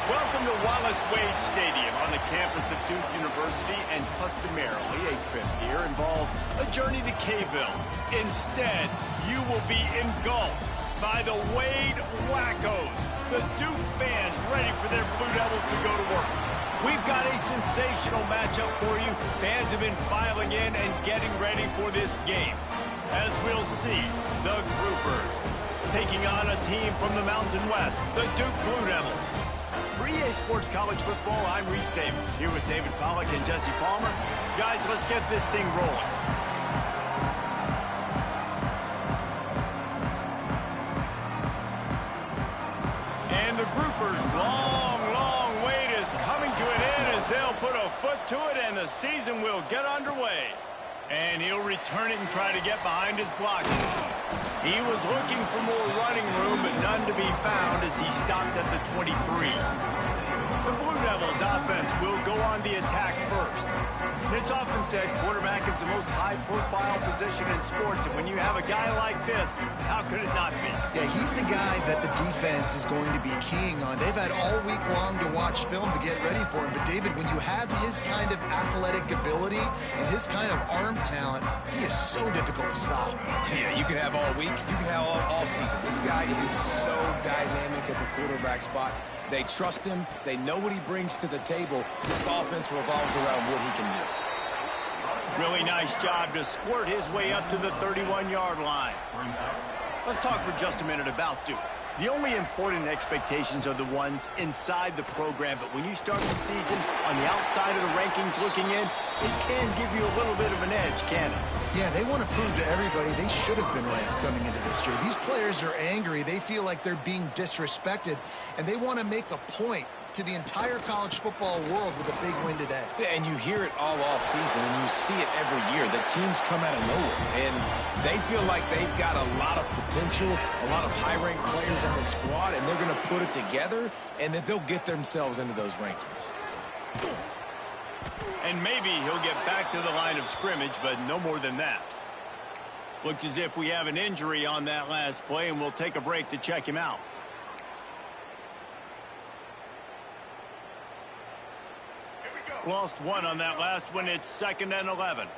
Welcome to Wallace Wade Stadium on the campus of Duke University, and customarily a trip here involves a journey to K-ville. Instead, you will be engulfed by the Wade Wackos, the Duke fans ready for their Blue Devils to go to work. We've got a sensational matchup for you. Fans have been filing in and getting ready for this game. As we'll see, the Groupers taking on a team from the Mountain West, the Duke Blue Devils. For EA Sports College Football, I'm Reese Davis, here with David Pollack and Jesse Palmer. Guys, let's get this thing rolling. And the Groupers' long wait is coming to an end as they'll put a foot to it, and the season will get underway. And he'll return it and try to get behind his blockers. He was looking for more running room, but none to be found as he stopped at the 23. The Blue Devils offense will go on the attack first. And it's often said quarterback is the most high-profile position in sports, and when you have a guy like this, how could it not be? Yeah, he's the guy that the defense is going to be keying on. They've had all week long to watch film to get ready for him. But, David, when you have his kind of athletic ability and his kind of arm talent, he is so difficult to stop. Yeah, you can have all week. You can have all season. This guy is so dynamic at the quarterback spot. They trust him. They know what he brings to the table. This offense revolves around what he can do. Really nice job to squirt his way up to the 31-yard line. Let's talk for just a minute about Duke. The only important expectations are the ones inside the program, but when you start the season on the outside of the rankings looking in, it can give you a little bit of an edge, can it? Yeah, they want to prove to everybody they should have been ranked coming into this year. These players are angry. They feel like they're being disrespected, and they want to make a point to the entire college football world with a big win today. Yeah, and you hear it all off season, and you see it every year. The teams come out of nowhere, and they feel like they've got a lot of potential, a lot of high-ranked players on the squad, and they're going to put it together, and that they'll get themselves into those rankings. And maybe he'll get back to the line of scrimmage, but no more than that. Looks as if we have an injury on that last play, and we'll take a break to check him out. Lost one on that last one. It's 2nd and 11.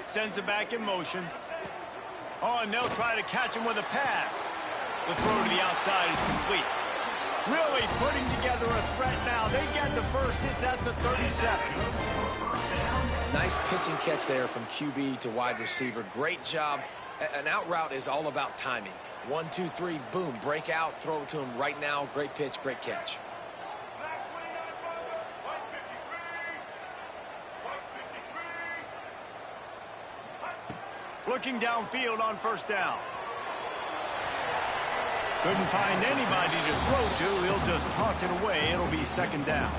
Sends it back in motion. Oh, and they'll try to catch him with a pass. The throw to the outside is complete. Really putting together a threat now. They get the first. It's at the 37. Nice pitch and catch there from QB to wide receiver. Great job. An out route is all about timing. 1, 2, 3, boom, break out, throw it to him right now. Great pitch, great catch. Looking downfield on first down. Couldn't find anybody to throw to. He'll just toss it away. It'll be 2nd down.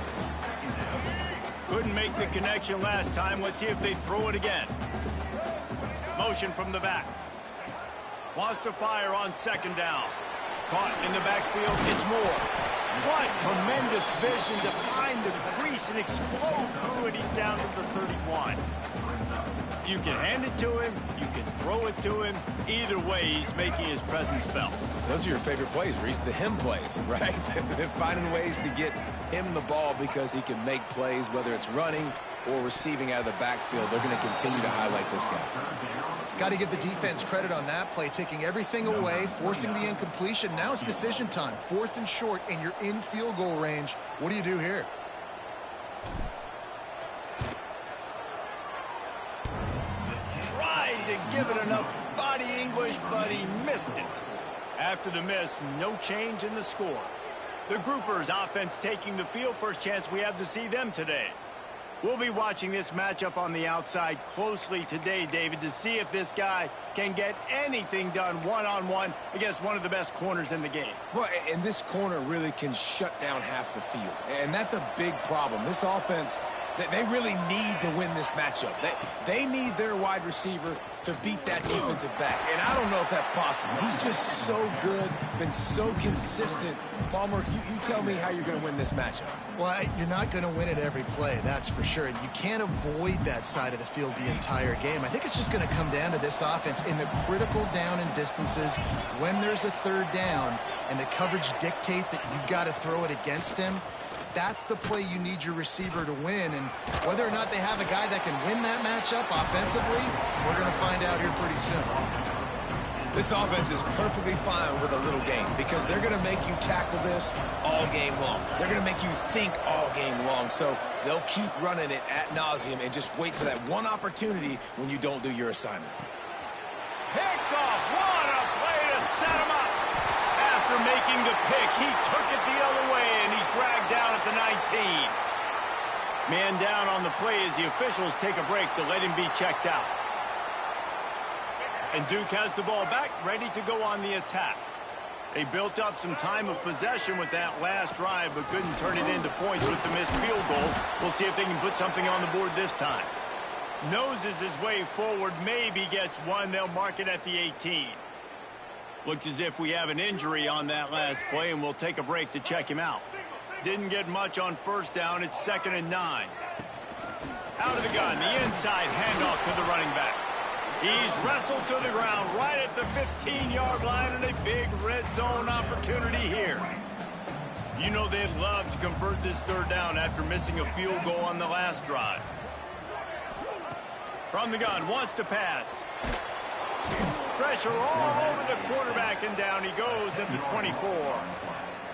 Couldn't make the connection last time. Let's see if they throw it again. Motion from the back. Wants to fire on 2nd down. Caught in the backfield. It's Moore. What tremendous vision to find the crease and explode through it. He's down to the 31. You can hand it to him. You can throw it to him. Either way, he's making his presence felt. Those are your favorite plays, Reese, the him plays, right? They're finding ways to get him the ball because he can make plays, whether it's running or receiving out of the backfield. They're going to continue to highlight this guy. Got to give the defense credit on that play, taking everything away, forcing the incompletion. Now it's decision time. 4th and short, and you're in field goal range. What do you do here? Tried to give it enough body English, but he missed it. After the miss, no change in the score. The Groupers offense taking the field. First chance we have to see them today. We'll be watching this matchup on the outside closely today, David, to see if this guy can get anything done one-on-one against one of the best corners in the game. Well, and this corner really can shut down half the field, and that's a big problem. This offense They really need to win this matchup. They need their wide receiver to beat that defensive back. And I don't know if that's possible. He's just so good, been so consistent. Palmer, you tell me how you're going to win this matchup. Well, you're not going to win it every play, that's for sure. And you can't avoid that side of the field the entire game. I think it's just going to come down to this offense in the critical down and distances when there's a third down and the coverage dictates that you've got to throw it against him. That's the play you need your receiver to win. And whether or not they have a guy that can win that matchup offensively, we're going to find out here pretty soon. This offense is perfectly fine with a little game because they're going to make you tackle this all game long. They're going to make you think all game long. So they'll keep running it ad nauseum and just wait for that one opportunity when you don't do your assignment. Picked off. What a play to set him up. After making the pick, he took it the other way, and he's dragged down at the 19. Man down on the play as the officials take a break to let him be checked out. And Duke has the ball back, ready to go on the attack. They built up some time of possession with that last drive, but couldn't turn it into points with the missed field goal. We'll see if they can put something on the board this time. Noses his way forward, maybe gets one. They'll mark it at the 18. Looks as if we have an injury on that last play, and we'll take a break to check him out. Didn't get much on first down. It's 2nd and 9. Out of the gun, the inside handoff to the running back. He's wrestled to the ground right at the 15-yard line, and a big red zone opportunity here. You know they'd love to convert this third down after missing a field goal on the last drive. From the gun, wants to pass. Pressure all over the quarterback, and down he goes at the 24.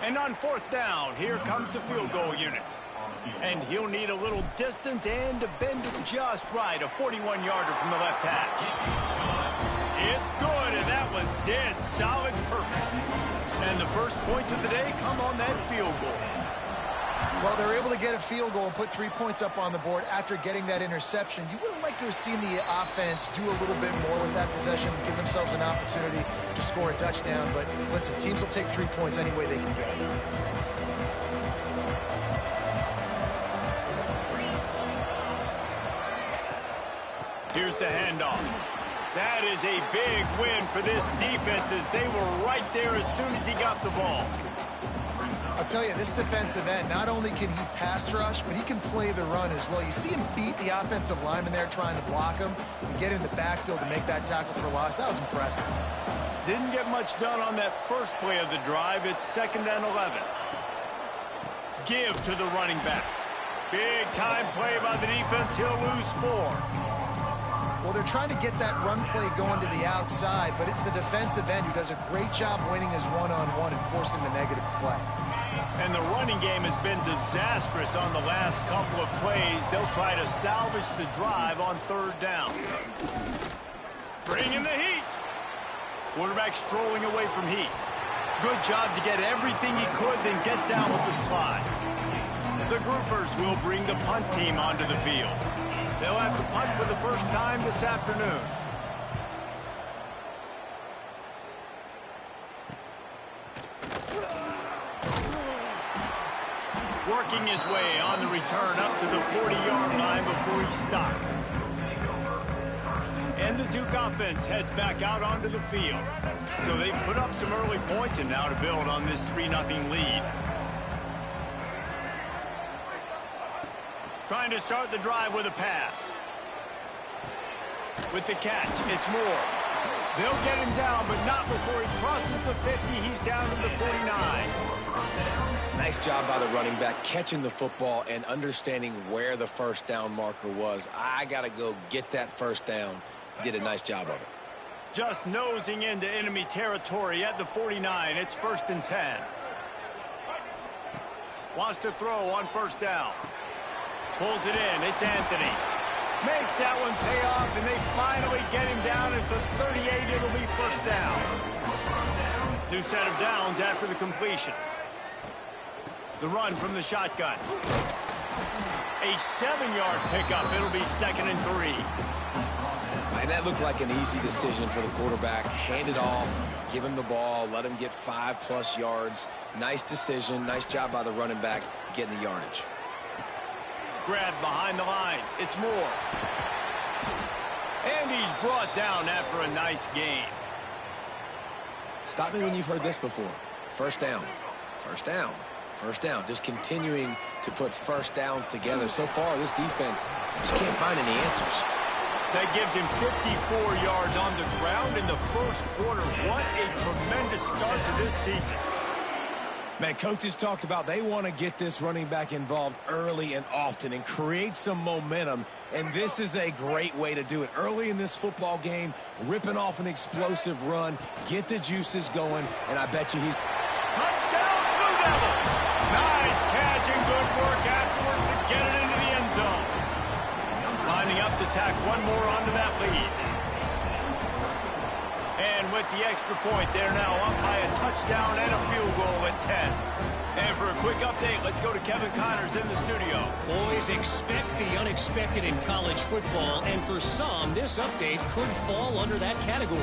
And on 4th down, here comes the field goal unit. And he'll need a little distance and to bend it just right. A 41-yarder from the left hash. It's good, and that was dead solid perfect. And the first points of the day come on that field goal. Well, they're able to get a field goal and put 3 points up on the board after getting that interception. You would have liked to have seen the offense do a little bit more with that possession, give themselves an opportunity to score a touchdown. But listen, teams will take 3 points any way they can get it. Here's the handoff. That is a big win for this defense as they were right there as soon as he got the ball. I'll tell you, this defensive end, not only can he pass rush, but he can play the run as well. You see him beat the offensive lineman there trying to block him and get in the backfield to make that tackle for loss. That was impressive. Didn't get much done on that first play of the drive. It's 2nd and 11. Give to the running back. Big time play by the defense. He'll lose 4. Well, they're trying to get that run play going to the outside, but it's the defensive end who does a great job winning his one-on-one and forcing the negative play. And the running game has been disastrous on the last couple of plays. They'll try to salvage the drive on 3rd down. Bring in the heat. Quarterback strolling away from heat. Good job to get everything he could, then get down with the slide. The groupers will bring the punt team onto the field. They'll have to punt for the first time this afternoon. Working his way on the return up to the 40-yard line before he stopped. And the Duke offense heads back out onto the field. So they've put up some early points and now to build on this 3-0 lead. Trying to start the drive with a pass. With the catch, it's Moore. They'll get him down, but not before he crosses the 50. He's down to the 49. Nice job by the running back catching the football and understanding where the first down marker was. I got to go get that first down. Did a nice job of it. Just nosing into enemy territory at the 49. It's 1st and 10. Wants to throw on 1st down. Pulls it in. It's Anthony. Makes that one pay off, and they finally get him down at the 38. It'll be 1st down. New set of downs after the completion. The run from the shotgun. A 7-yard pickup. It'll be 2nd and 3. And that looked like an easy decision for the quarterback. Hand it off, give him the ball, let him get 5+ yards. Nice decision. Nice job by the running back getting the yardage. Grab behind the line. It's Moore. And he's brought down after a nice gain. Stop me when you've heard this before. First down. First down. First down. Just continuing to put first downs together. So far, this defense just can't find any answers. That gives him 54 yards on the ground in the first quarter. What a tremendous start to this season. Man, coaches talked about they want to get this running back involved early and often and create some momentum, and this is a great way to do it. Early in this football game, ripping off an explosive run, get the juices going, and I bet you he's... Touchdown, Blue Devils! Nice catch and good work afterwards to get it into the end zone. Lining up to tack one more onto that lead. And with the extra point, they're now up by a touchdown and a field goal at 10. And for a quick update, let's go to Kevin Connors in the studio. Boys, expect the unexpected in college football, and for some, this update could fall under that category.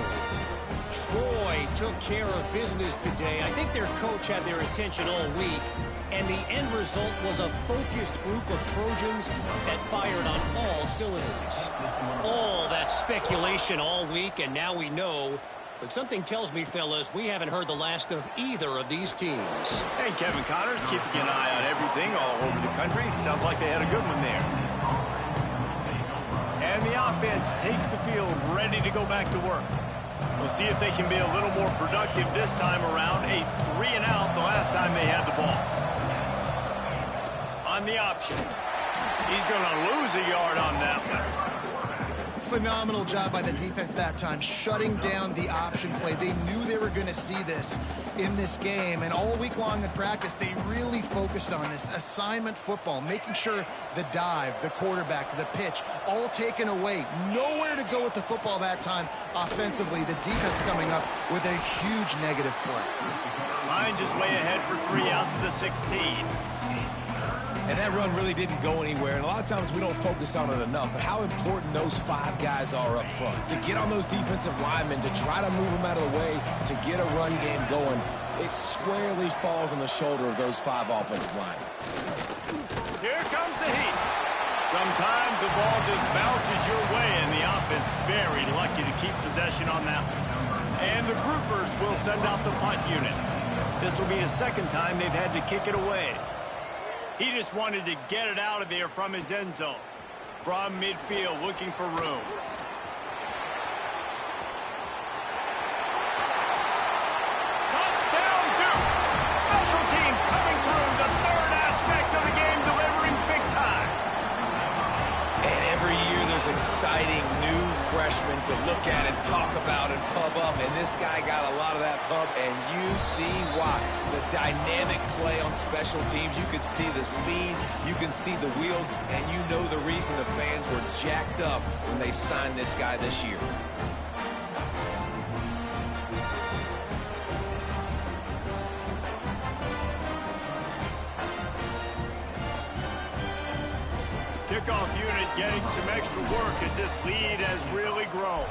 Troy took care of business today. I think their coach had their attention all week, and the end result was a focused group of Trojans that fired on all cylinders. All that speculation all week, and now we know. But something tells me, fellas, we haven't heard the last of either of these teams. And Kevin Connors keeping an eye on everything all over the country. Sounds like they had a good one there. And the offense takes the field, ready to go back to work. We'll see if they can be a little more productive this time around. A 3-and-out the last time they had the ball. On the option. He's going to lose a yard on that one. Phenomenal job by the defense that time, shutting down the option play. They knew they were going to see this in this game, and all week long in practice, they really focused on this assignment football, making sure the dive, the quarterback, the pitch, all taken away. Nowhere to go with the football that time offensively. The defense coming up with a huge negative play. Lions is way ahead for 3 out to the 16. And that run really didn't go anywhere, and a lot of times we don't focus on it enough, but how important those 5 guys are up front. To get on those defensive linemen, to try to move them out of the way, to get a run game going, it squarely falls on the shoulder of those 5 offensive linemen. Here comes the heat. Sometimes the ball just bounces your way, and the offense very lucky to keep possession on that one. And the groupers will send out the punt unit. This will be his second time they've had to kick it away. He just wanted to get it out of there from his end zone. From midfield, looking for room. Touchdown, Duke! Special teams coming through, the third aspect of the game, delivering big time. And every year there's exciting new freshmen to look at and talk about and pub up, and this guy got a lot of that pub, and you see why. The dynamic play on special teams, you can see the speed, you can see the wheels, and you know the reason the fans were jacked up when they signed this guy this year. Kickoff unit getting some extra work as this lead has really grown.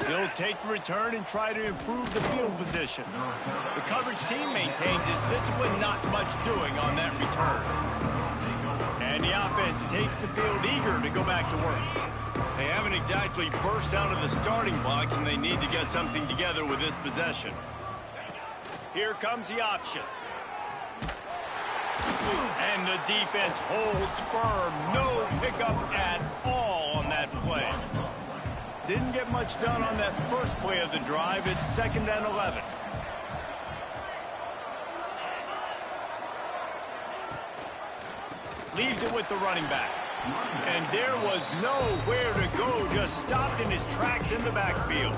He'll take the return and try to improve the field position. The coverage team maintains his discipline, not much doing on that return. And the offense takes the field eager to go back to work. They haven't exactly burst out of the starting blocks, and they need to get something together with this possession. Here comes the option. And the defense holds firm. No pickup at all on that play. Didn't get much done on that first play of the drive. It's 2nd and 11. Leaves it with the running back. And there was nowhere to go. Just stopped in his tracks in the backfield.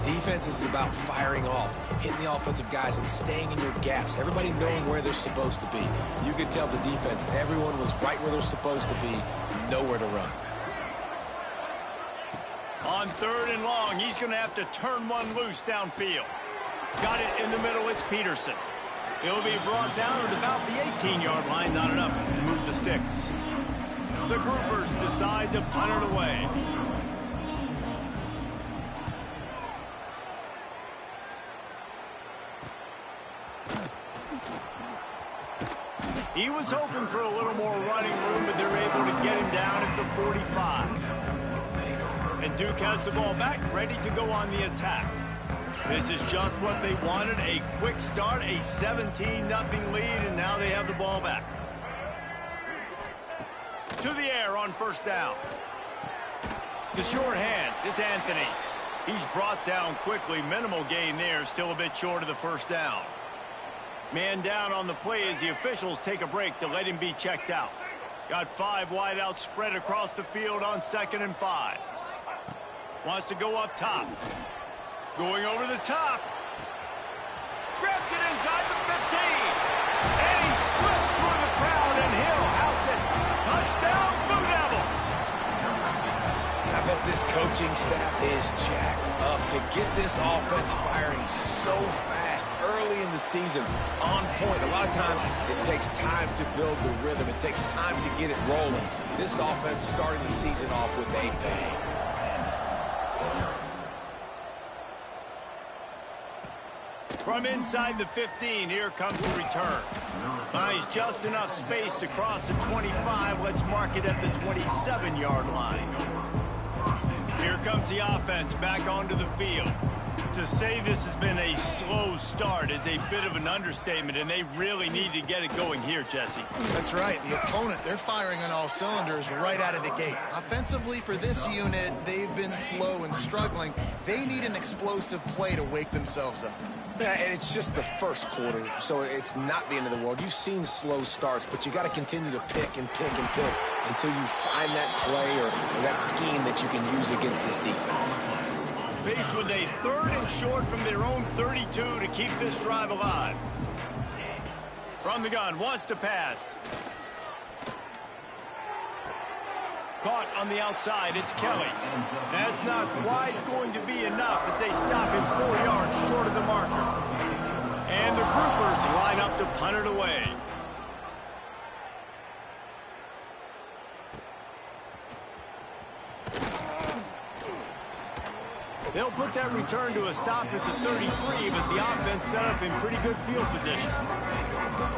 Defense is about firing off, hitting the offensive guys, and staying in your gaps. Everybody knowing where they're supposed to be. You could tell the defense, everyone was right where they're supposed to be, nowhere to run. On 3rd and long, he's going to have to turn one loose downfield. Got it in the middle, it's Peterson. He'll be brought down at about the 18-yard line, not enough to move the sticks. The groupers decide to punt it away. He was hoping for a little more running room, but they're able to get him down at the 45. And Duke has the ball back, ready to go on the attack. This is just what they wanted, a quick start, a 17-0 lead, and now they have the ball back. To the air on first down. The short hands, it's Anthony. He's brought down quickly, minimal gain there, still a bit short of the first down. Man down on the play as the officials take a break to let him be checked out. Got 5 wideouts spread across the field on 2nd and 5. Wants to go up top. Going over the top. Grabs it inside the 15. And he slipped through the crowd, and he'll house it. Touchdown, Blue Devils. I bet this coaching staff is jacked up to get this offense firing so fast early in the season, on point. A lot of times it takes time to build the rhythm. It takes time to get it rolling. This offense starting the season off with a bang. From inside the 15, here comes the return. Finds just enough space to cross the 25. Let's mark it at the 27-yard line. Here comes the offense back onto the field. To say this has been a slow start is a bit of an understatement, and they really need to get it going here, Jesse. That's right. The opponent, they're firing on all cylinders right out of the gate. Offensively, for this unit, they've been slow and struggling. They need an explosive play to wake themselves up. Yeah, and it's just the first quarter, so it's not the end of the world. You've seen slow starts, but you got to continue to pick and pick and pick until you find that play or that scheme that you can use against this defense. Faced with a 3rd and short from their own 32 to keep this drive alive. From the gun, wants to pass. Caught on the outside, it's Kelly. That's not quite going to be enough as they stop him 4 yards short of the marker. And the groupers line up to punt it away. They'll put that return to a stop at the 33, but the offense set up in pretty good field position.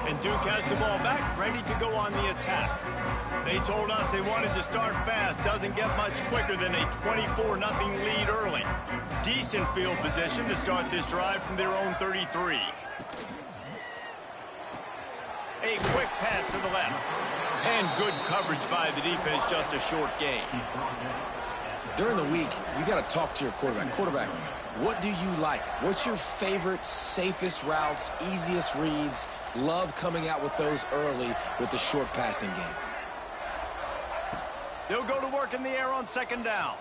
And Duke has the ball back, ready to go on the attack. They told us they wanted to start fast. Doesn't get much quicker than a 24-0 lead early. Decent field position to start this drive from their own 33. A quick pass to the left. And good coverage by the defense, just a short gain. During the week, you got to talk to your quarterback. Quarterback, what do you like? What's your favorite, safest routes, easiest reads? Love coming out with those early with the short passing game. They'll go to work in the air on 2nd down.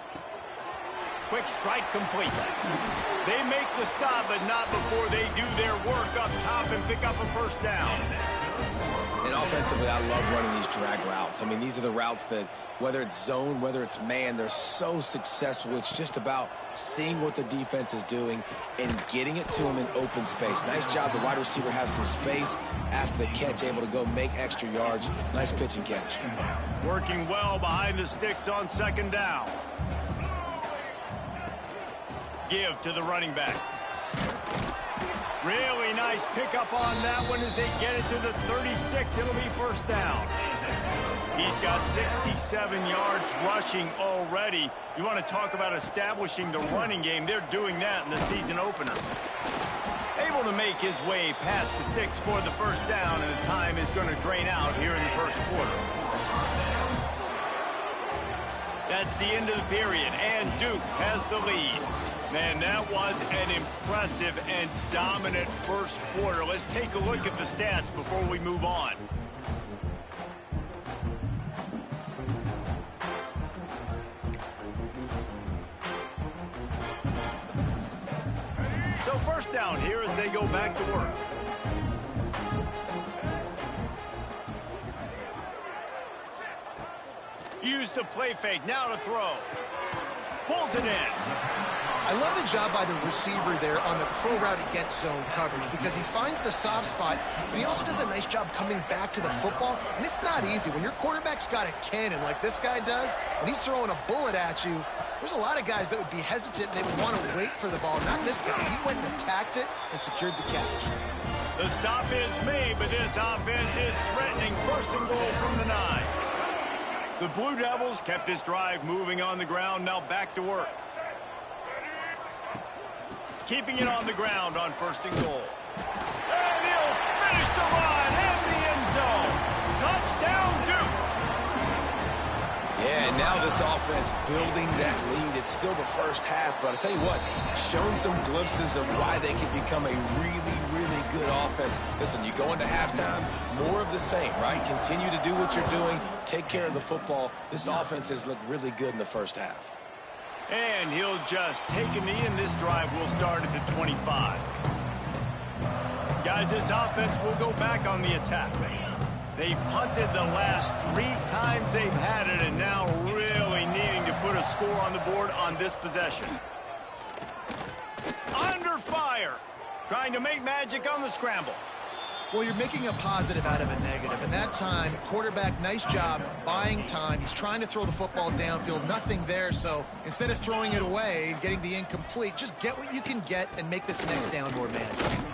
Quick strike complete. They make the stop, but not before they do their work up top and pick up a first down. And offensively, I love running these drag routes. I mean, these are the routes that, whether it's zone, whether it's man, they're so successful. It's just about seeing what the defense is doing and getting it to them in open space. Nice job. The wide receiver has some space after the catch, able to go make extra yards. Nice pitch and catch. Working well behind the sticks on 2nd down. Give to the running back. Really nice pickup on that one as they get it to the 36. It'll be first down. He's got 67 yards rushing already. You want to talk about establishing the running game. They're doing that in the season opener. Able to make his way past the sticks for the first down, and the time is going to drain out here in the first quarter. That's the end of the period, and Duke has the lead. Man, that was an impressive and dominant first quarter. Let's take a look at the stats before we move on. So first down here as they go back to work. Use the play fake, now to throw. Pulls it in. I love the job by the receiver there on the pro route against zone coverage because he finds the soft spot, but he also does a nice job coming back to the football, and it's not easy. When your quarterback's got a cannon like this guy does, and he's throwing a bullet at you, there's a lot of guys that would be hesitant and they would want to wait for the ball. Not this guy. He went and attacked it and secured the catch. The stop is made, but this offense is threatening first and goal from the 9. The Blue Devils kept this drive moving on the ground, now back to work. Keeping it on the ground on first and goal. And he'll finish the run in the end zone. Touchdown, Duke. Yeah, and now this offense building that lead. It's still the first half, but I tell you what, shown some glimpses of why they can become a really, really good offense. Listen, you go into halftime, more of the same, right? Continue to do what you're doing, take care of the football. This offense has looked really good in the first half. And he'll just take a knee, and this drive will start at the 25. Guys, this offense will go back on the attack. They've punted the last 3 times they've had it, and now really needing to put a score on the board on this possession. Under fire, trying to make magic on the scramble. Well, you're making a positive out of a negative. And that time, quarterback, nice job buying time. He's trying to throw the football downfield. Nothing there. So instead of throwing it away and getting the incomplete, just get what you can get and make this next down more manageable.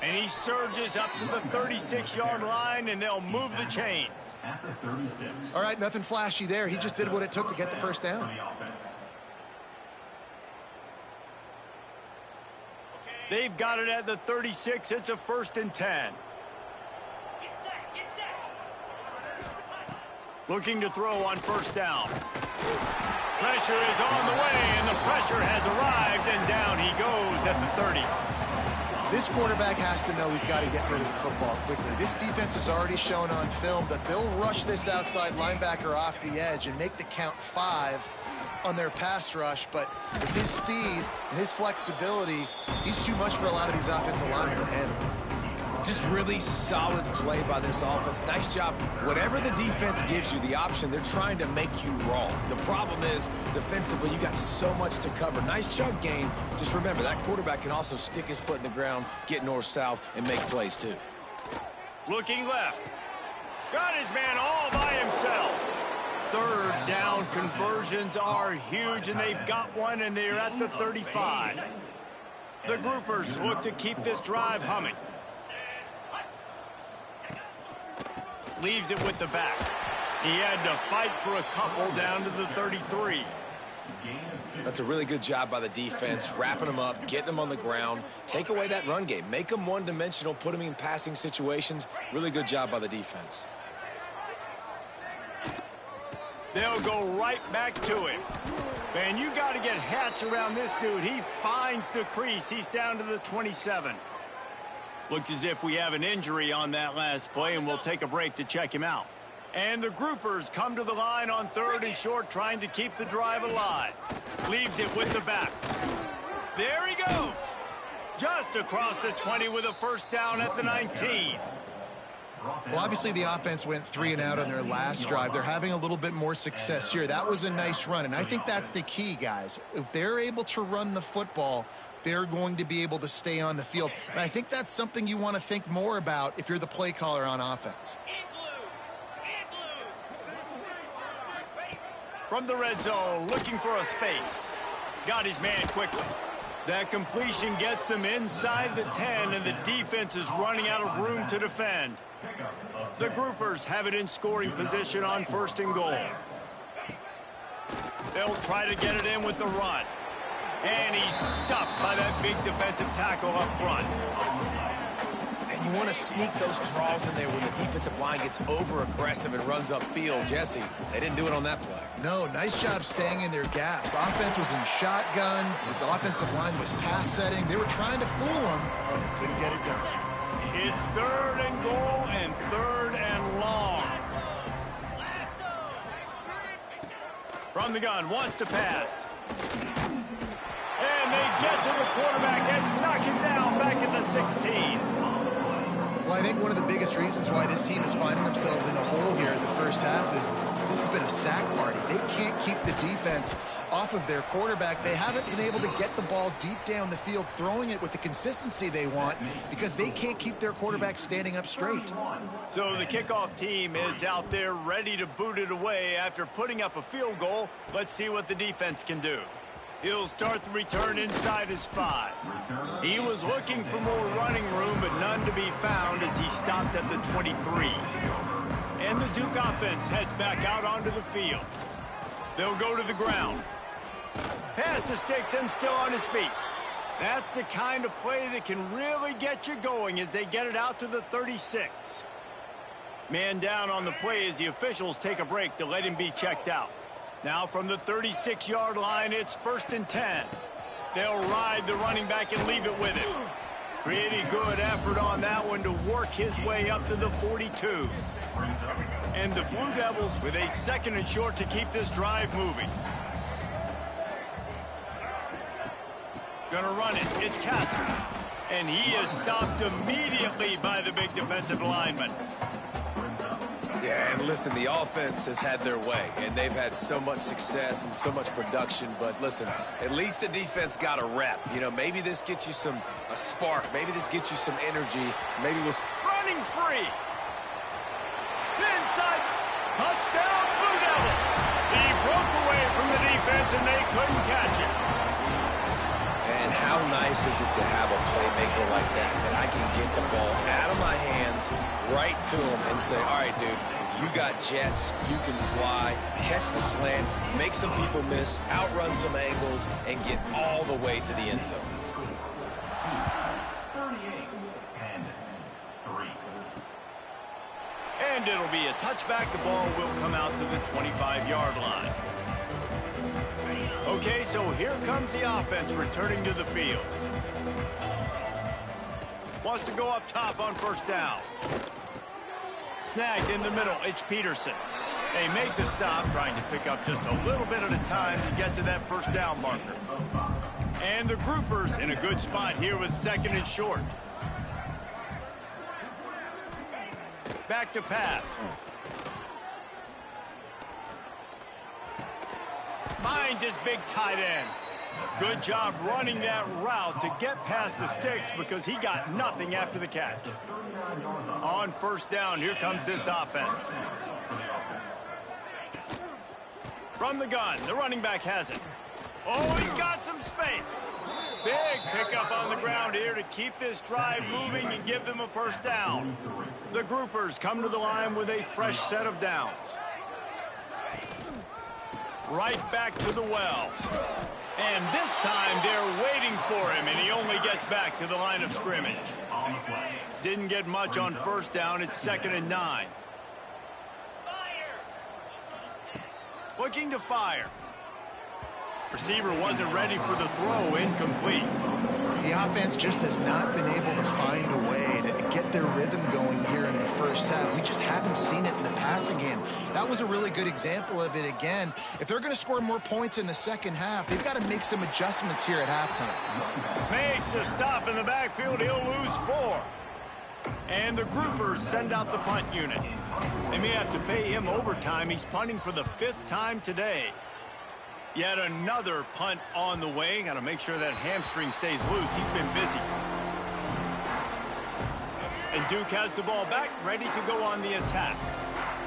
And he surges up to the 36-yard line, and they'll move the chains. All right, nothing flashy there. He just did what it took to get the first down. They've got it at the 36. It's a 1st and 10. Looking to throw on first down. Pressure is on the way, and the pressure has arrived, and down he goes at the 30. This quarterback has to know he's got to get rid of the football quickly. This defense has already shown on film that they'll rush this outside linebacker off the edge and make the count 5 on their pass rush, but with his speed and his flexibility, he's too much for a lot of these offensive linemen to handle. Just really solid play by this offense. Nice job. Whatever the defense gives you the option, they're trying to make you wrong. The problem is, defensively, you got so much to cover. Nice chunk gain. Just remember, that quarterback can also stick his foot in the ground, get north-south, and make plays too. Looking left. Got his man all by himself. 3rd down conversions are huge, and they've got one, and they're at the 35. The groupers look to keep this drive humming. Leaves it with the back. He had to fight for a couple down to the 33. That's a really good job by the defense, wrapping them up, getting them on the ground. Take away that run game. Make them one-dimensional, put them in passing situations. Really good job by the defense. They'll go right back to him. Man, you got to get Hatch around this dude. He finds the crease. He's down to the 27. Looks as if we have an injury on that last play, and we'll take a break to check him out. And the groupers come to the line on 3rd and short, trying to keep the drive alive. Leaves it with the back. There he goes. Just across the 20 with a first down at the 19. Well, obviously the offense went 3 and out on their last drive. They're having a little bit more success here. That was a nice run, and I think that's the key, guys. If they're able to run the football, they're going to be able to stay on the field. And I think that's something you want to think more about if you're the play caller on offense. From the red zone, looking for a space. Got his man quickly. That completion gets them inside the 10, and the defense is running out of room to defend. The groupers have it in scoring position on 1st and goal. They'll try to get it in with the run. And he's stuffed by that big defensive tackle up front. And you want to sneak those draws in there when the defensive line gets over-aggressive and runs upfield. Jesse, they didn't do it on that play. No, nice job staying in their gaps. Offense was in shotgun. The offensive line was pass setting. They were trying to fool them, but they couldn't get it done. It's 3rd and goal and 3rd and long. From the gun, wants to pass. And they get to the quarterback and knock him down back at the 16. Well, I think one of the biggest reasons why this team is finding themselves in a hole here in the first half is this has been a sack party. They can't keep the defense off of their quarterback. They haven't been able to get the ball deep down the field, throwing it with the consistency they want because they can't keep their quarterback standing up straight. So the kickoff team is out there ready to boot it away after putting up a field goal. Let's see what the defense can do. He'll start the return inside his 5. He was looking for more running room, but none to be found as he stopped at the 23. And the Duke offense heads back out onto the field. They'll go to the ground. Pass the sticks and still on his feet. That's the kind of play that can really get you going as they get it out to the 36. Man down on the play as the officials take a break to let him be checked out. Now from the 36-yard line, it's 1st and 10. They'll ride the running back and leave it with him. Pretty good effort on that one to work his way up to the 42. And the Blue Devils with a 2nd and short to keep this drive moving. Gonna run it. It's Castle. And he is stopped immediately by the big defensive lineman. Yeah, and listen, the offense has had their way, and they've had so much success and so much production. But listen, at least the defense got a rep. You know, maybe this gets you a spark. Maybe this gets you some energy. Maybe we'll... Running free. Inside. Touchdown, Blue Devils. He broke away from the defense, and they couldn't catch it. And how nice is it to have a playmaker like that I can get the ball out of my hands right to him and say, all right, dude, you got jets, you can fly, catch the slant, make some people miss, outrun some angles, and get all the way to the end zone. 38 and 3. And it'll be a touchback. The ball will come out to the 25-yard line. Okay, so here comes the offense returning to the field. Wants to go up top on 1st down. Snagged in the middle, it's Peterson. They make the stop, trying to pick up just a little bit at a time to get to that 1st down marker. And the groupers in a good spot here with 2nd and short. Back to pass. Finds his big tight end. Good job running that route to get past the sticks because he got nothing after the catch. On 1st down, here comes this offense. From the gun, the running back has it. Oh, he's got some space. Big pickup on the ground here to keep this drive moving and give them a 1st down. The groupers come to the line with a fresh set of downs. Right back to the well. And this time they're waiting for him, and he only gets back to the line of scrimmage. Didn't get much on 1st down. It's 2nd and 9. Looking to fire. Receiver wasn't ready for the throw. Incomplete. The offense just has not been able to find a way to get their rhythm going here in the 1st half. We just haven't seen it in the passing game. That was a really good example of it again. If they're going to score more points in the 2nd half, they've got to make some adjustments here at halftime. Makes a stop in the backfield. He'll lose 4. And the groupers send out the punt unit. They may have to pay him overtime. He's punting for the 5th time today. Yet another punt on the way. Got to make sure that hamstring stays loose. He's been busy. And Duke has the ball back, ready to go on the attack.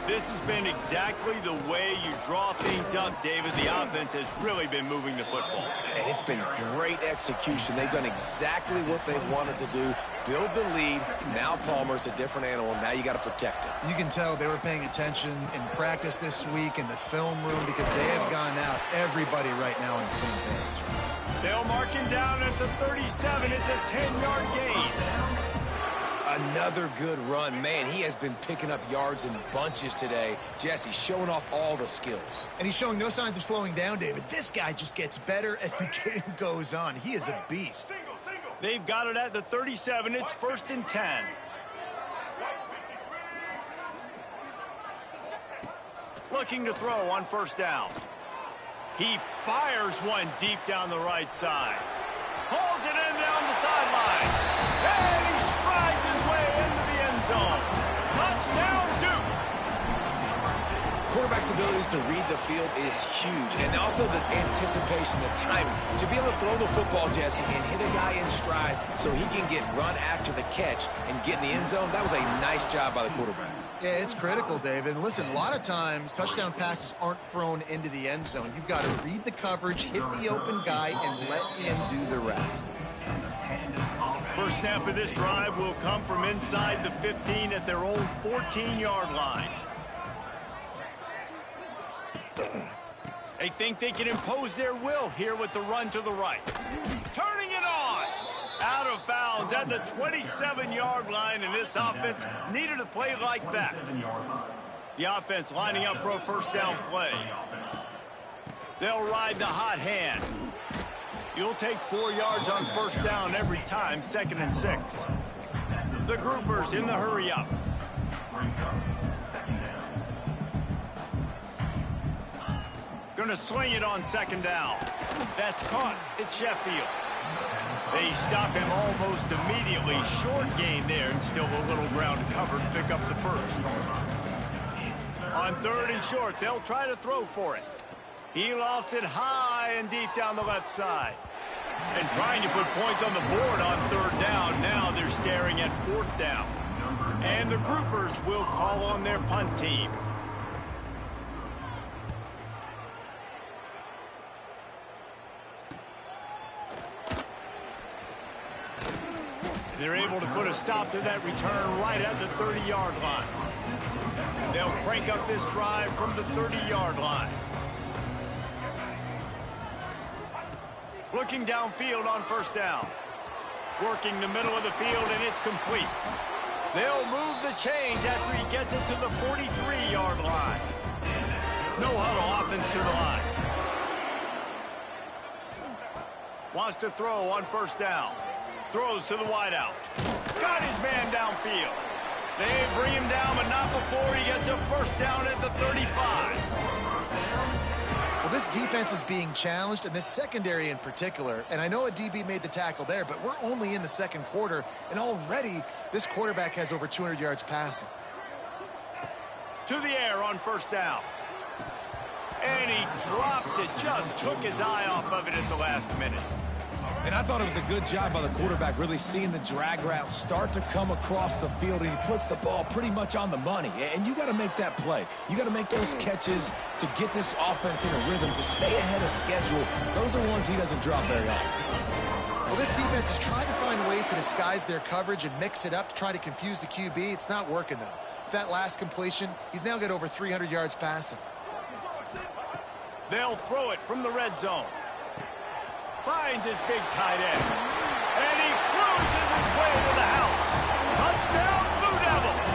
This has been exactly the way you draw things up, David. The offense has really been moving the football. And it's been great execution. They've done exactly what they wanted to do. Build the lead. Now Palmer's a different animal. Now you got to protect it. You can tell they were paying attention in practice this week in the film room because they have gone out, everybody right now on the same page. They'll mark him down at the 37. It's a 10-yard gain. Another good run. Man, he has been picking up yards in bunches today. Jesse showing off all the skills. And he's showing no signs of slowing down, David. This guy just gets better as the game goes on. He is a beast. They've got it at the 37. It's 1st and 10. Looking to throw on 1st down. He fires one deep down the right side. Hauls it in down the sideline. And he strides his way into the end zone. Touchdown, Duke. Quarterback's abilities to read the field is huge. And also the anticipation, the timing. To be able to throw the football, Jesse, and hit a guy in stride so he can get run after the catch and get in the end zone, that was a nice job by the quarterback. Yeah, it's critical, David. And listen, a lot of times touchdown passes aren't thrown into the end zone. You've got to read the coverage, hit the open guy, and let him do the rest. First snap of this drive will come from inside the 15 at their own 14-yard line. They think they can impose their will here with the run to the right. Turning it on! Out of bounds at the 27-yard line, and this offense needed a play like that. The offense lining up for a first down play. They'll ride the hot hand. You'll take 4 yards on first down every time, 2nd and 6. The groupers in the hurry up. Going to swing it on 2nd down. That's caught. It's Sheffield. They stop him almost immediately. Short gain there, and still a little ground to cover to pick up the first. On 3rd and short, they'll try to throw for it. He lost it high and deep down the left side. And trying to put points on the board on 3rd down. Now they're staring at 4th down. And the groupers will call on their punt team. They're able to put a stop to that return right at the 30-yard line. They'll crank up this drive from the 30-yard line. Looking downfield on first down. Working the middle of the field, and it's complete. They'll move the chains after he gets it to the 43-yard line. No huddle, offense to the line. Wants to throw on first down. Throws to the wideout. Got his man downfield. They bring him down, but not before he gets a first down at the 35. Well, this defense is being challenged, and this secondary in particular. And I know a DB made the tackle there, but we're only in the 2nd quarter, and already this quarterback has over 200 yards passing. To the air on first down. And he drops it. Just took his eye off of it at the last minute. And I thought it was a good job by the quarterback, really seeing the drag route start to come across the field, and he puts the ball pretty much on the money. And you got to make that play. You got to make those catches to get this offense in a rhythm, to stay ahead of schedule. Those are ones he doesn't drop very often. Well, this defense is trying to find ways to disguise their coverage and mix it up to try to confuse the QB. It's not working, though. With that last completion, he's now got over 300 yards passing. They'll throw it from the red zone. Finds his big tight end. And he cruises his way to the house. Touchdown, Blue Devils.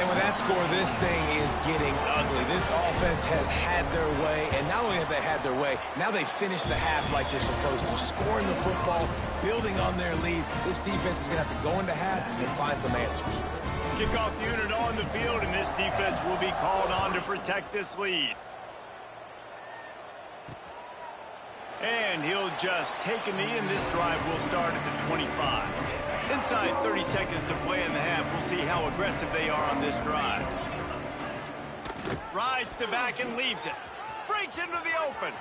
And with that score, this thing is getting ugly. This offense has had their way, and not only have they had their way, now they finish the half like you're supposed to, scoring the football, building on their lead. This defense is going to have to go into half and find some answers. Kickoff unit on the field, and this defense will be called on to protect this lead. And he'll just take a knee, and this drive will start at the 25. Inside 30 seconds to play in the half. We'll see how aggressive they are on this drive. Rides to back and leaves it. Breaks into the open.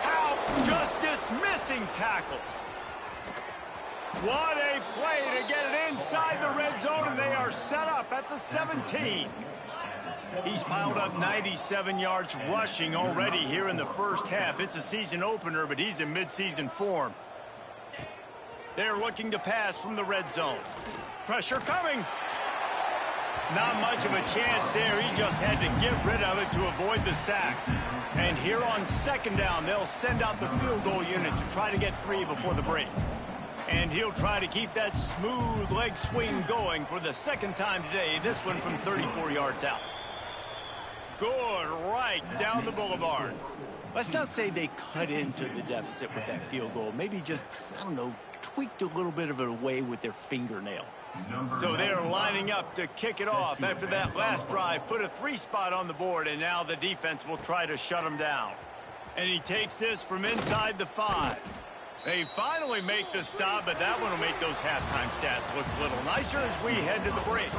How just dismissing tackles. What a play to get it inside the red zone, and they are set up at the 17. He's piled up 97 yards rushing already here in the first half. It's a season opener, but he's in midseason form. They're looking to pass from the red zone. Pressure coming. Not much of a chance there. He just had to get rid of it to avoid the sack. And here on 2nd down, they'll send out the field goal unit to try to get 3 before the break. And he'll try to keep that smooth leg swing going for the 2nd time today. This one from 34 yards out. Good, right down the boulevard. Let's not say they cut into the deficit with that field goal. Maybe just, I don't know, tweaked a little bit of it away with their fingernail. So they're lining up to kick it off after that last drive. Put a 3 spot on the board, and now the defense will try to shut them down. And he takes this from inside the 5. They finally make the stop, but that one will make those halftime stats look a little nicer as we head to the break.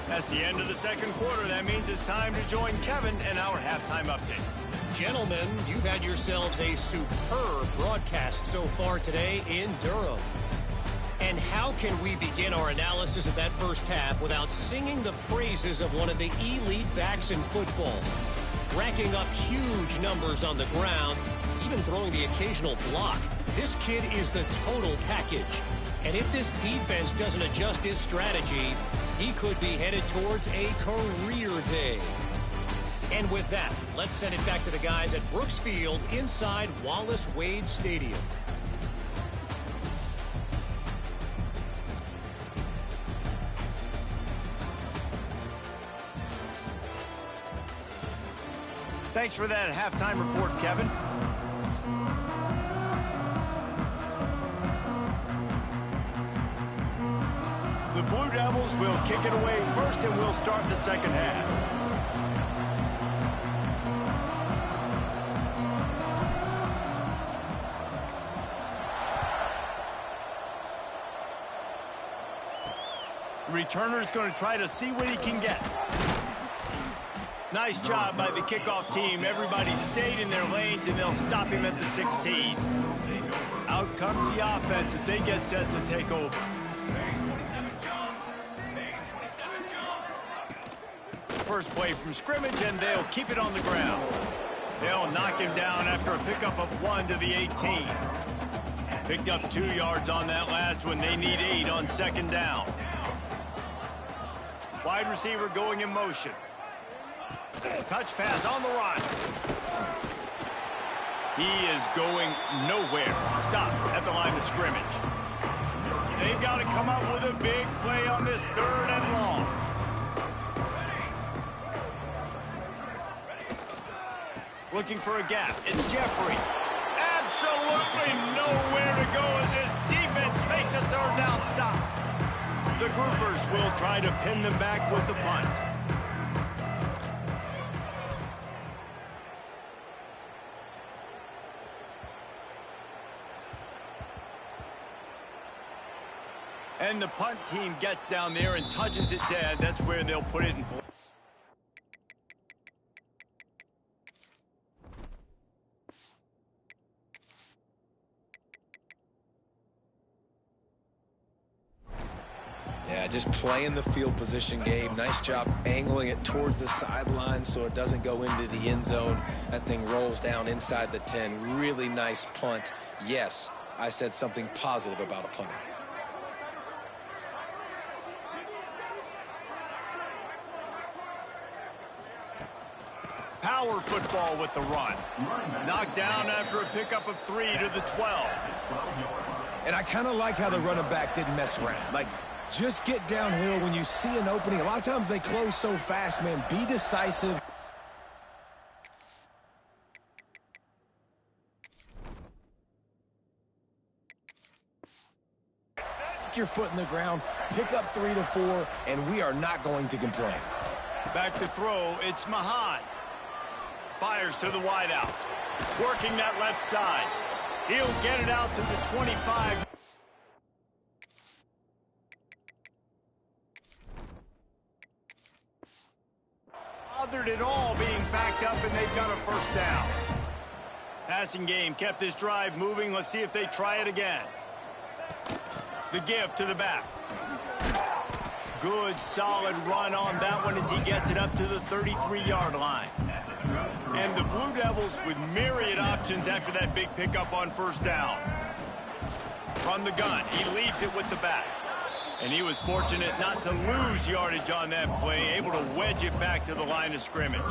That's the end of the 2nd quarter. That means it's time to join Kevin and our halftime update. Gentlemen, you've had yourselves a superb broadcast so far today in Durham. And how can we begin our analysis of that first half without singing the praises of one of the elite backs in football? Racking up huge numbers on the ground, even throwing the occasional block. This kid is the total package. And if this defense doesn't adjust its strategy, he could be headed towards a career day. And with that, let's send it back to the guys at Brooks Field inside Wallace Wade Stadium. Thanks for that halftime report, Kevin. The Blue Devils will kick it away first, and we'll start the second half. Returner's going to try to see what he can get. Nice job by the kickoff team. Everybody stayed in their lanes, and they'll stop him at the 16. Out comes the offense as they get set to take over. First play from scrimmage, and they'll keep it on the ground. They'll knock him down after a pickup of 1 to the 18. Picked up 2 yards on that last one. They need 8 on second down. Wide receiver going in motion. Touch pass on the run. He is going nowhere. Stop at the line of scrimmage. They've got to come up with a big play on this 3rd and long. Looking for a gap. It's Jeffrey. Absolutely nowhere to go as this defense makes a 3rd down stop. The Groupers will try to pin them back with the punt. And the punt team gets down there and touches it dead. That's where they'll put it in play. Yeah, just playing the field position game. Nice job angling it towards the sideline so it doesn't go into the end zone. That thing rolls down inside the 10. Really nice punt. Yes, I said something positive about a punter. Power football with the run. Knocked down after a pickup of 3 to the 12. And I kind of like how the running back didn't mess around. Like, just get downhill when you see an opening. A lot of times they close so fast, man. Be decisive. Get your foot in the ground, pick up 3 to 4, and we are not going to complain. Back to throw, it's Mahan. Fires to the wideout. Working that left side. He'll get it out to the 25. Bothered at all being backed up, and they've got a 1st down. Passing game kept this drive moving. Let's see if they try it again. The give to the back. Good, solid run on that one as he gets it up to the 33-yard line. And the Blue Devils with myriad options after that big pickup on 1st down. From the gun, he leaves it with the back. And he was fortunate not to lose yardage on that play, able to wedge it back to the line of scrimmage.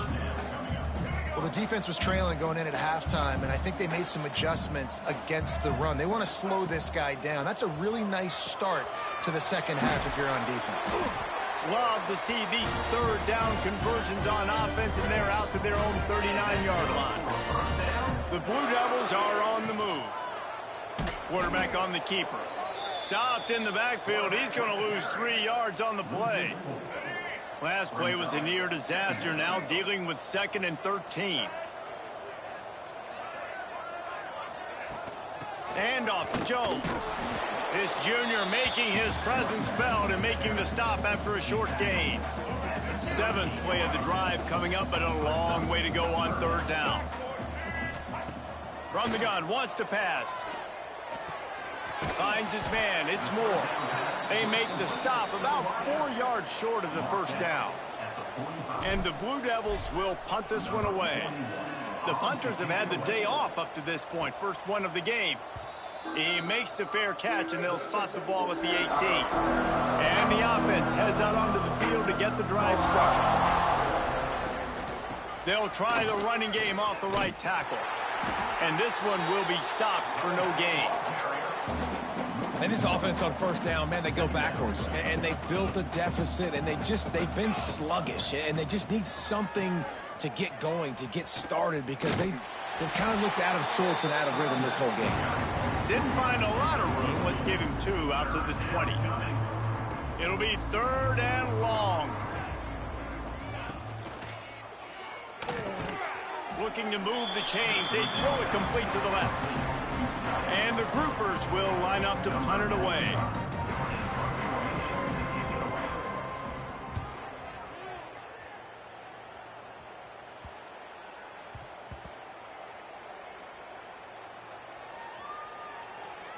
Well, the defense was trailing going in at halftime, and I think they made some adjustments against the run. They want to slow this guy down. That's a really nice start to the second half if you're on defense. Love to see these 3rd down conversions on offense, and they're out to their own 39-yard line. The Blue Devils are on the move. Quarterback on the keeper. Stopped in the backfield. He's going to lose 3 yards on the play. Last play was a near disaster. Now dealing with 2nd and 13. Handoff to Jones. This junior making his presence felt and making the stop after a short gain. 7th play of the drive coming up, but a long way to go on 3rd down. From the gun, wants to pass. Finds his man. It's Moore. They make the stop about 4 yards short of the first down. And the Blue Devils will punt this one away. The punters have had the day off up to this point. First one of the game. He makes the fair catch, and they'll spot the ball at the 18. And the offense heads out onto the field to get the drive started. They'll try the running game off the right tackle. And this one will be stopped for no gain. And this offense on first down, man, they go backwards. And they built a deficit, and they've been sluggish. And they just need something to get going, to get started, because they've kind of looked out of sorts and out of rhythm this whole game. Didn't find a lot of room. Let's give him 2 out to the 20. It'll be 3rd and long. Looking to move the chains. They throw it complete to the left. And the groupers will line up to punt it away.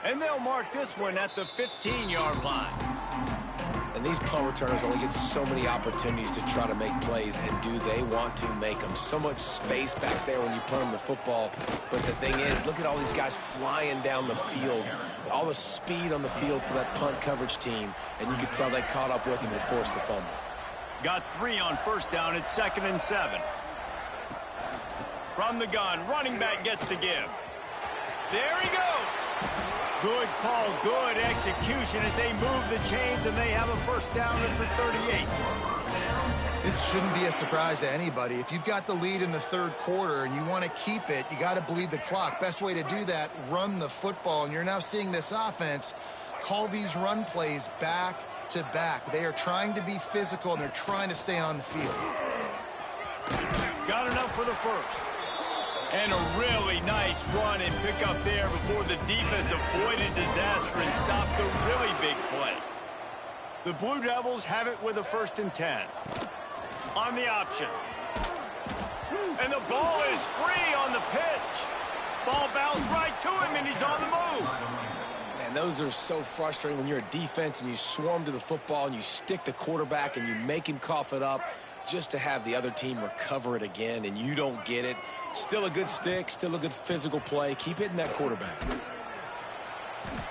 And they'll mark this one at the 15-yard line. And these punt returners only get so many opportunities to try to make plays, and do they want to make them? So much space back there when you punt them the football. But the thing is, look at all these guys flying down the field. All the speed on the field for that punt coverage team. And you could tell they caught up with him and forced the fumble. Got 3 on first down. It's 2nd and 7. From the gun, running back gets to give. There he goes. Good call, good execution as they move the chains, and they have a first down at the 38. This shouldn't be a surprise to anybody. If you've got the lead in the 3rd quarter and you want to keep it, you got to bleed the clock. Best way to do that, run the football. And you're now seeing this offense call these run plays back to back. They are trying to be physical, and they're trying to stay on the field. Got enough for the first. And a really nice run and pick up there before the defense avoided disaster and stopped the really big play. The Blue Devils have it with a 1st and 10. On the option. And the ball is free on the pitch. Ball bounced right to him, and he's on the move. Man, those are so frustrating when you're a defense and you swarm to the football and you stick the quarterback and you make him cough it up, just to have the other team recover it again, and you don't get it. Still a good stick, still a good physical play. Keep hitting that quarterback.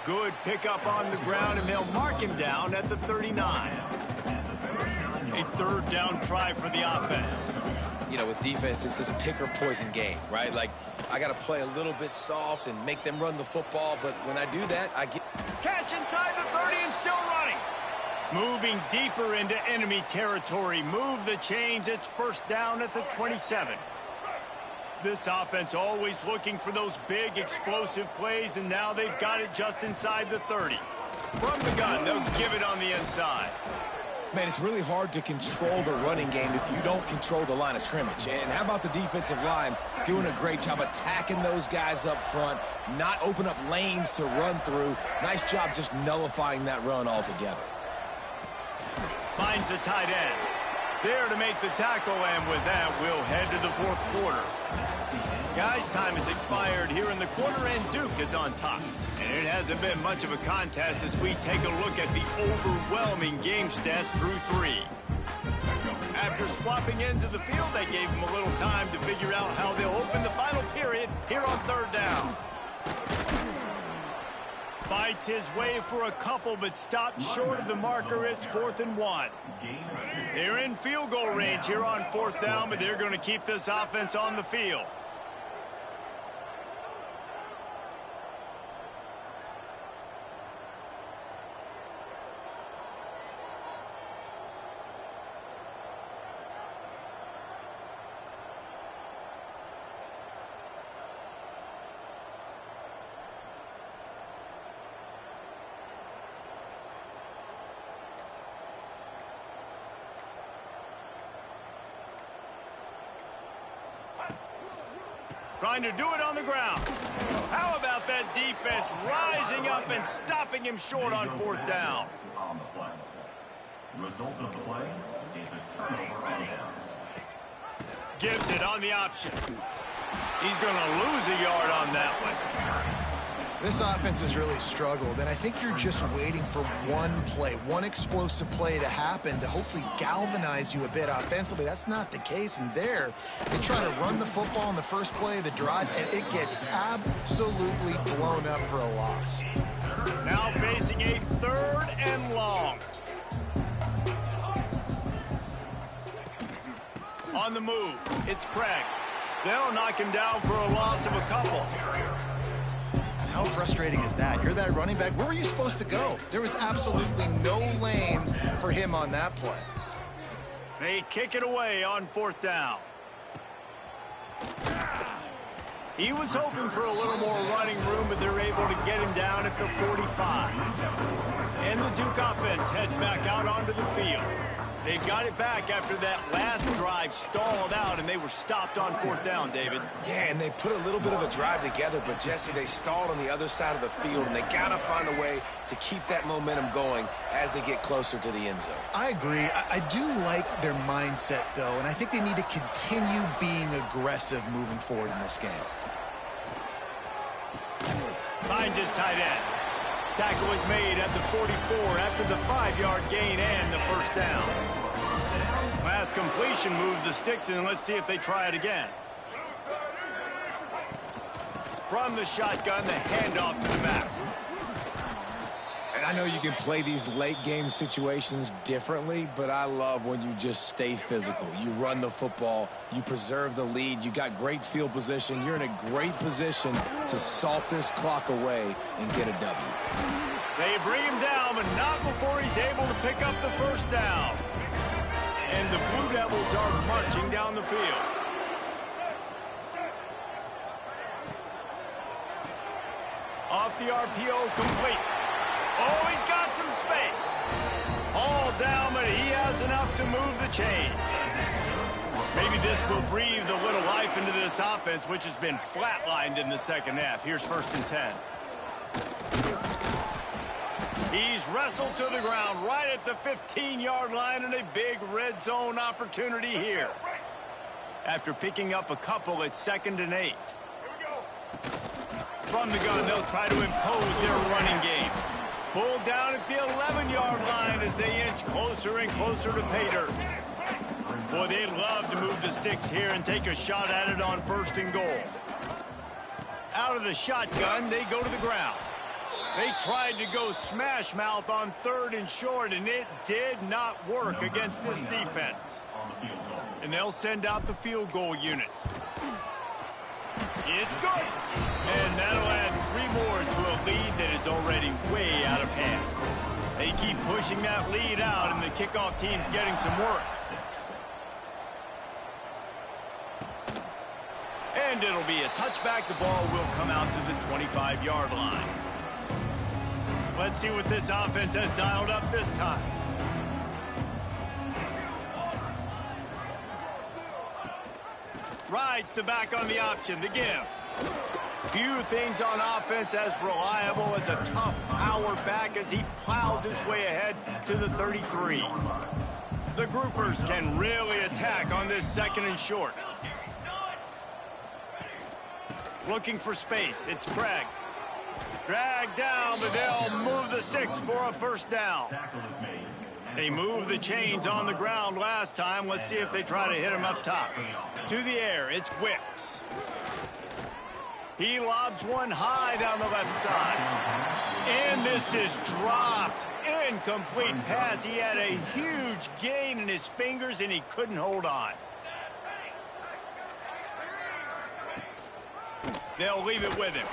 Good pickup on the ground, and they'll mark him down at the 39. A 3rd down try for the offense. You know, with defense, it's this pick or poison game, right? Like, I got to play a little bit soft and make them run the football, but when I do that, I get... Catch inside the 30 and still running. Moving deeper into enemy territory. Move the chains. It's first down at the 27. This offense always looking for those big explosive plays, and now they've got it just inside the 30. From the gun, they'll give it on the inside. Man, it's really hard to control the running game if you don't control the line of scrimmage. And how about the defensive line doing a great job attacking those guys up front, not open up lanes to run through. Nice job just nullifying that run altogether. Finds the tight end. There to make the tackle, and with that, we'll head to the 4th quarter. Guys, time has expired here in the quarter, and Duke is on top. And it hasn't been much of a contest as we take a look at the overwhelming game stats through 3. After swapping ends of the field, they gave them a little time to figure out how they'll open the final period here on 3rd down. Fights his way for a couple, but stopped short of the marker. It's 4th and 1. They're in field goal range here on 4th down, but they're going to keep this offense on the field. Trying to do it on the ground. How about that defense rising up and stopping him short on 4th down? Result of the play is a turnover on downs. Gives it on the option. He's going to lose a yard on that one. This offense has really struggled, and I think you're just waiting for one play, one explosive play to happen to hopefully galvanize you a bit offensively. That's not the case, and there, they try to run the football in the first play of the drive, and it gets absolutely blown up for a loss. Now facing a 3rd and long. On the move, it's Craig. They'll knock him down for a loss of a couple. How frustrating is that? You're that running back. Where were you supposed to go? There was absolutely no lane for him on that play. They kick it away on 4th down. He was hoping for a little more running room, but they're able to get him down at the 45. And the Duke offense heads back out onto the field. They got it back after that last drive stalled out, and they were stopped on 4th down, David. Yeah, and they put a little bit of a drive together, but, Jesse, they stalled on the other side of the field, and they got to find a way to keep that momentum going as they get closer to the end zone. I agree. I do like their mindset, though, and I think they need to continue being aggressive moving forward in this game. Finds his tight end. Tackle is made at the 44 after the 5-yard gain and the 1st down. Last completion moved the sticks, and let's see if they try it again. From the shotgun, the handoff to the back. And I know you can play these late game situations differently, but I love when you just stay physical. You run the football, you preserve the lead, you got great field position. You're in a great position to salt this clock away and get a W. They bring him down, but not before he's able to pick up the 1st down. And the Blue Devils are marching down the field. Off the RPO, complete. Oh, he's got some space. All down, but he has enough to move the chains. Maybe this will breathe a little life into this offense, which has been flatlined in the 2nd half. Here's 1st and 10. He's wrestled to the ground right at the 15-yard line, and a big red zone opportunity here. After picking up a couple, it's 2nd and 8. From the gun, they'll try to impose their running game. Pulled down at the 11-yard line as they inch closer and closer to pay dirt. Boy, they'd love to move the sticks here and take a shot at it on 1st and goal. Out of the shotgun, they go to the ground. They tried to go smash mouth on 3rd and short, and it did not work against this defense. And they'll send out the field goal unit. It's good. And that'll add 3 more to a lead that is already way out of hand. They keep pushing that lead out, and the kickoff team's getting some work. And it'll be a touchback. The ball will come out to the 25-yard line. Let's see what this offense has dialed up this time. Rides the back on the option, the give. Few things on offense as reliable as a tough power back as he plows his way ahead to the 33. The groupers can really attack on this 2nd and short. Looking for space, it's Craig. Dragged down, but they'll move the sticks for a 1st down. They moved the chains on the ground last time. Let's see if they try to hit him up top. To the air, it's Wicks. He lobs one high down the left side. And this is dropped. Incomplete pass. He had a huge gain in his fingers, and he couldn't hold on. They'll leave it with him.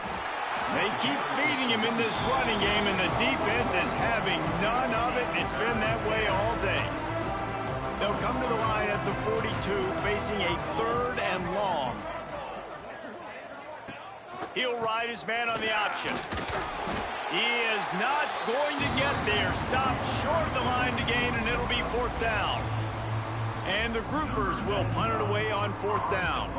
They keep feeding him in this running game, and the defense is having none of it. It's been that way all day. They'll come to the line at the 42, facing a 3rd and long. He'll ride his man on the option. He is not going to get there. Stopped short of the line to gain, and it'll be 4th down. And the groupers will punt it away on 4th down.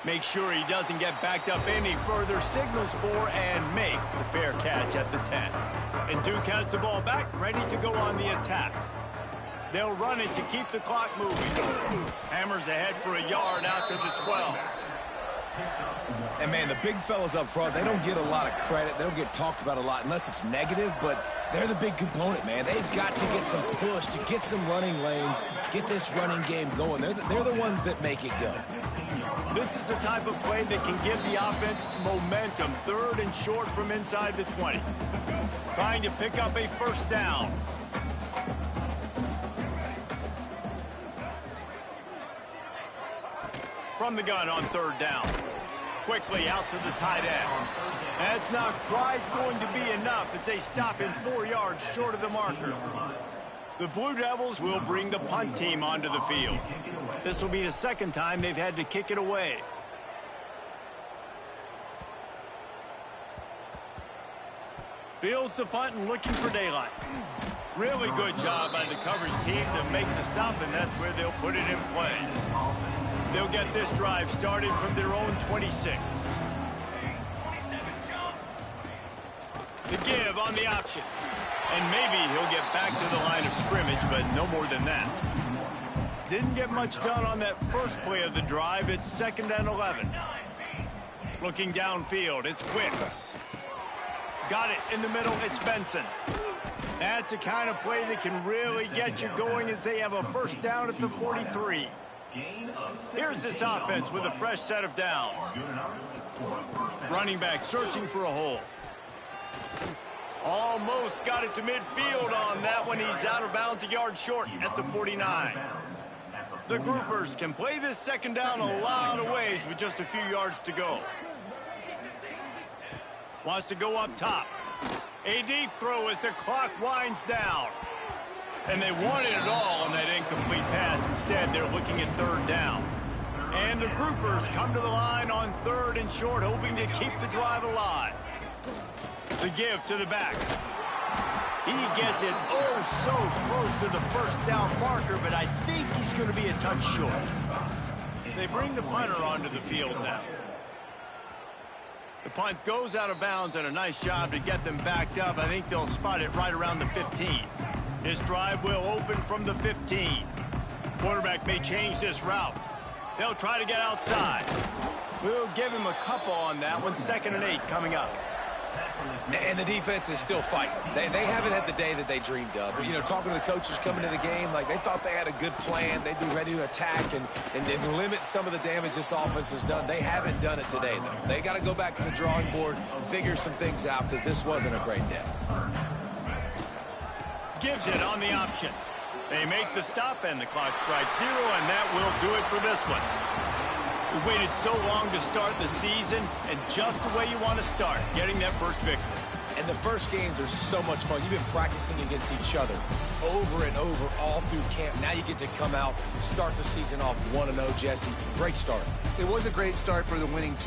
Make sure he doesn't get backed up any further, signals for and makes the fair catch at the 10. And Duke has the ball back, ready to go on the attack. They'll run it to keep the clock moving. Hammers ahead for a yard out to the 12. And, man, the big fellas up front, they don't get a lot of credit. They don't get talked about a lot unless it's negative, but they're the big component, man. They've got to get some push, to get some running lanes, get this running game going. They're the ones that make it go. This is the type of play that can give the offense momentum. 3rd and short from inside the 20. Trying to pick up a first down. From the gun on 3rd down. Quickly out to the tight end. That's not quite going to be enough as they stop him 4 yards short of the marker. The Blue Devils will bring the punt team onto the field. This will be the 2nd time they've had to kick it away. Fields the punt and looking for daylight. Really good job by the coverage team to make the stop, and that's where they'll put it in play. They'll get this drive started from their own 26. The give on the option. And maybe he'll get back to the line of scrimmage, but no more than that. Didn't get much done on that first play of the drive. It's 2nd and 11. Looking downfield, it's Wicks. Got it in the middle, it's Benson. That's the kind of play that can really get you going as they have a first down at the 43. Here's this offense with a fresh set of downs. Running back searching for a hole. Almost got it to midfield on that one. He's out of bounds, a yard short at the 49. The groupers can play this 2nd down a lot of ways with just a few yards to go. Wants to go up top. A deep throw as the clock winds down. And they wanted it all on that incomplete pass. Instead, they're looking at 3rd down. And the groupers come to the line on 3rd and short, hoping to keep the drive alive. The give to the back. He gets it so close to the first down marker, but I think he's going to be a touch short. They bring the punter onto the field now. The punt goes out of bounds, and a nice job to get them backed up. I think they'll spot it right around the 15. This drive will open from the 15. Quarterback may change this route. They'll try to get outside. We'll give him a couple on that one. 2nd and 8 coming up. And the defense is still fighting. They haven't had the day that they dreamed of. You know, talking to the coaches coming to the game, like they thought they had a good plan. They'd be ready to attack and limit some of the damage this offense has done. They haven't done it today, though. They got to go back to the drawing board, figure some things out, because this wasn't a great day. Gives it on the option. They make the stop, and the clock strikes 0, and that will do it for this one. We waited so long to start the season, and just the way you want to start, getting that first victory. And the first games are so much fun. You've been practicing against each other over and over all through camp. Now you get to come out, start the season off 1-0, Jesse. Great start. It was a great start for the winning team.